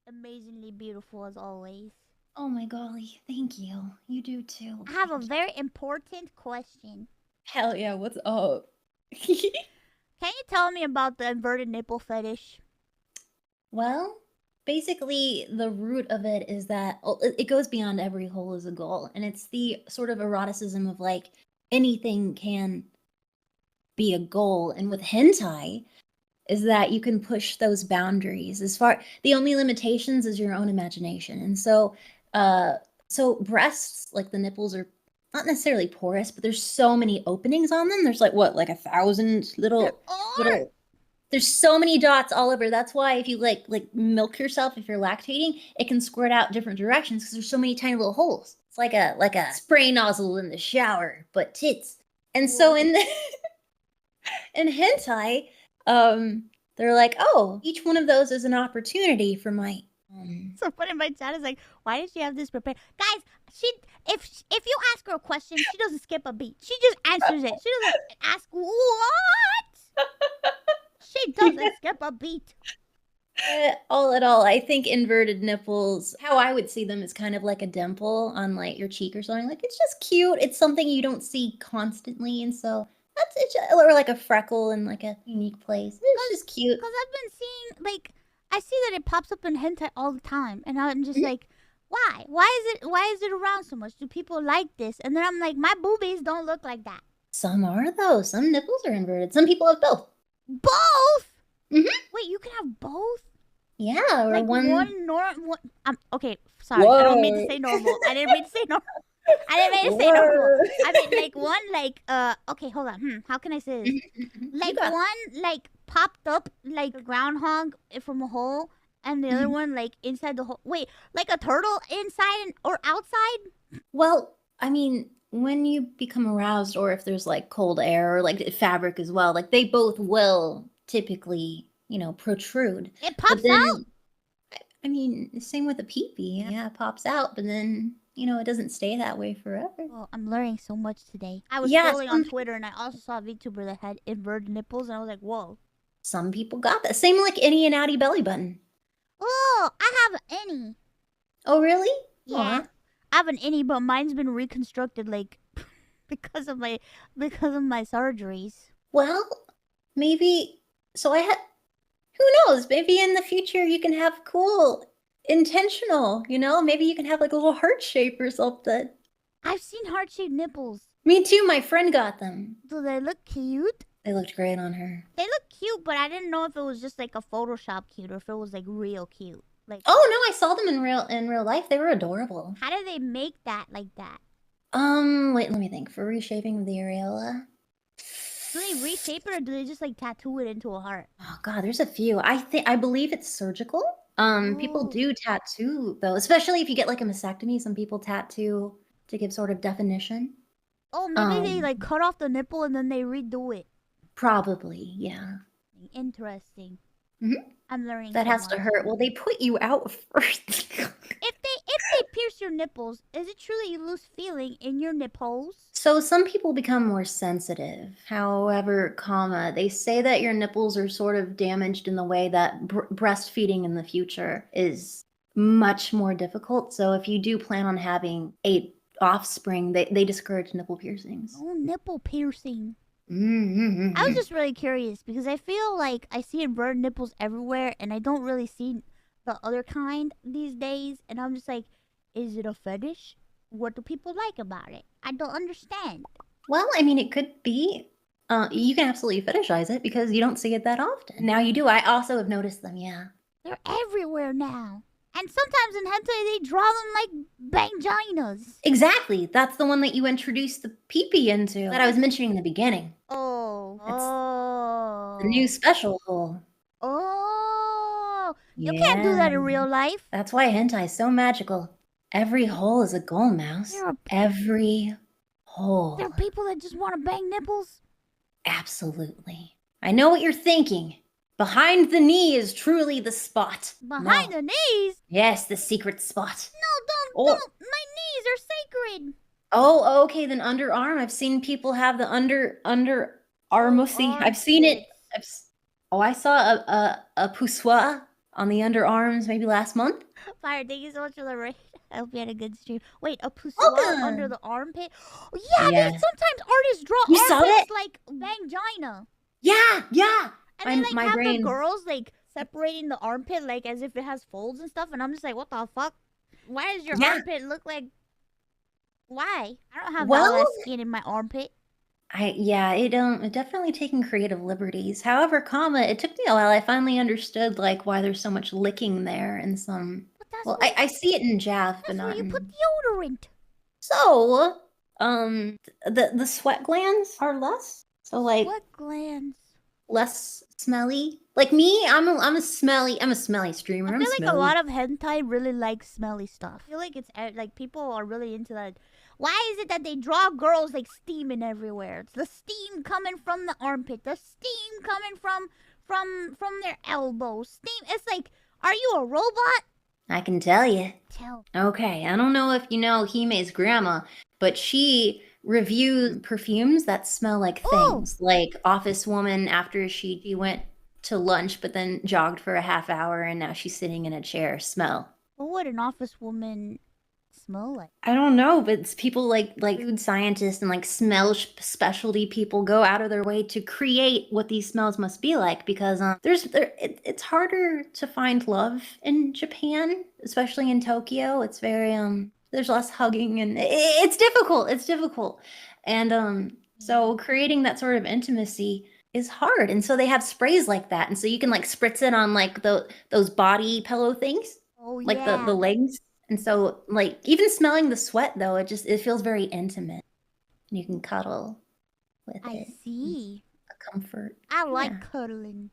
amazingly beautiful as always. Oh my golly, thank you. You do too. I have a very important question. Hell yeah, what's up? Can you tell me about the inverted nipple fetish? Well, basically, the root of it is that it goes beyond every hole is a goal, and it's the sort of eroticism of like anything can be a goal. And with hentai, is that you can push those boundaries as far. The only limitations is your own imagination, and so breasts, like the nipples, are not necessarily porous, but there's so many openings on them. There's like what, like 1,000 little there's so many dots all over. That's why if you like milk yourself, if you're lactating, it can squirt out different directions because there's so many tiny little holes. It's like a spray nozzle in the shower, but tits. And so in the in hentai, they're like, oh, each one of those is an opportunity for my. Someone in my chat is like, "Why did she have this prepared?" Guys, if you ask her a question, she doesn't skip a beat. She just answers it. She doesn't ask what. She doesn't skip a beat. All in all, I think inverted nipples, how I would see them, is kind of like a dimple on like your cheek or something. Like, it's just cute. It's something you don't see constantly, and so that's it. Or like a freckle in like a unique place. It's just cute. Because I've been seeing, like, I see that it pops up in hentai all the time, and I'm just like, why? Why is it around so much? Do people like this? And then I'm like, my boobies don't look like that. Some are though. Some nipples are inverted. Some people have both. Both? Mm-hmm. Wait, you can have both? Yeah, or like one normal. Okay, sorry. Whoa. I don't mean to say normal. I didn't mean to say normal. I mean like one like okay, hold on. How can I say this? Like one like popped up like a groundhog from a hole, and the other one like inside the hole. Wait, like a turtle inside or outside? Well, I mean, when you become aroused, or if there's like cold air or like fabric as well, like they both will typically, protrude. It pops out? I mean, same with a peepee. Yeah, it pops out, but then, it doesn't stay that way forever. Oh, I'm learning so much today. I was scrolling on Twitter, and I also saw a VTuber that had inverted nipples, and I was like, whoa. Some people got that. Same like any and outie belly button. Oh, I have any. Oh, really? Yeah. Aww. I have an innie, but mine's been reconstructed, like, because of my surgeries. Well, maybe. So who knows? Maybe in the future you can have cool, intentional. Maybe you can have like a little heart shape or something. I've seen heart-shaped nipples. Me too. My friend got them. Do they look cute? They looked great on her. They look cute, but I didn't know if it was just like a Photoshop cute or if it was like real cute. Like, oh no, I saw them in real life. They were adorable. How do they make that like that? Wait, let me think. For reshaping of the areola. Do they reshape it, or do they just like tattoo it into a heart? Oh god, there's a few. I believe it's surgical. People do tattoo though, especially if you get like a mastectomy. Some people tattoo to give sort of definition. Oh, maybe they like cut off the nipple and then they redo it. Probably, yeah. Interesting. Mm-hmm. I'm learning. That has to hurt. Well, they put you out first. If they pierce your nipples, is it true that you lose feeling in your nipples? So some people become more sensitive. However, they say that your nipples are sort of damaged in the way that breastfeeding in the future is much more difficult. So if you do plan on having a offspring, they discourage nipple piercings. Oh, nipple piercing. Mm-hmm. I was just really curious because I feel like I see inverted nipples everywhere, and I don't really see the other kind these days. And I'm just like, is it a fetish? What do people like about it? I don't understand. Well, I mean, it could be. You can absolutely fetishize it because you don't see it that often. Now you do. I also have noticed them, yeah. They're everywhere now. And sometimes in hentai, they draw them like banginas. Exactly. That's the one that you introduced the peepee into that I was mentioning in the beginning. Oh. It's the new special hole. Oh. You can't do that in real life. That's why hentai is so magical. Every hole is a goal, Mouse. Every hole. There are people that just want to bang nipples? Absolutely. I know what you're thinking. Behind the knee is truly the spot. Behind the knees? Yes, the secret spot. No, don't. My knees are sacred. Oh, okay, then underarm. I've seen people have the underarmussy. I've seen it. I saw a poussoir on the underarms maybe last month. Fire, thank you so much for the raid. I hope you had a good stream. Wait, a poussoir under the armpit? Yeah, sometimes artists draw armpits like vagina. Yeah. And they like have the girls like separating the armpit like as if it has folds and stuff, and I'm just like, what the fuck? Why does your armpit look like? Why? I don't have all that skin in my armpit. It definitely taking creative liberties. However, it took me a while. I finally understood like why there's so much licking there and some. Well, I see it in Jav, but not. That's where you put deodorant. So, the sweat glands are less. So like sweat glands less smelly. Like me, I'm a smelly streamer. I feel like a lot of hentai really like smelly stuff. I feel like it's like people are really into that. Why is it that they draw girls like steaming everywhere? It's the steam coming from the armpit, the steam coming from their elbows. Steam. It's like, are you a robot? I can tell you. Okay, I don't know if you know Hime's grandma, but she reviews perfumes that smell like things. Like Office Woman after she went to lunch but then jogged for a half hour and now she's sitting in a chair. Smell. What would an office woman smell like? I don't know, but it's people like food scientists and like smell specialty people go out of their way to create what these smells must be like, because it's harder to find love in Japan, especially in Tokyo. It's very there's less hugging and it's difficult. And so creating that sort of intimacy is hard. And so they have sprays like that. And so you can like spritz it on like those body pillow things. Like the legs. And so like even smelling the sweat though, it feels very intimate. And you can cuddle with it. I see. A comfort. I like cuddling.